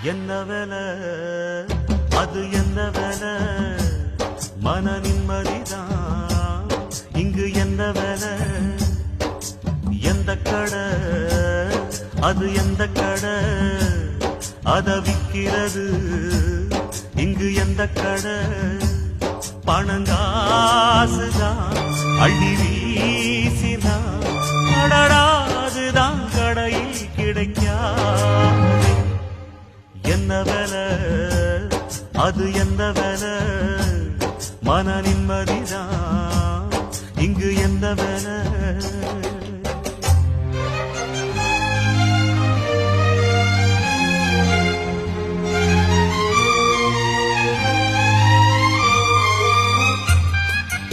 என்ன வேலை அது என்ன வேலை மன நிம்மதிதான் இங்கு என்ன வேலை எந்த கடை அது எந்த கடை அத விக்கிறது இங்கு எந்த கடை பணங்காசுதான் அள்ளி வீசினான் அடராதுதான் கடையில் கிடைக்காது என்ன வேலை அது எந்த வேலை மன நிம்மதிதான் இங்கு எந்த வேலை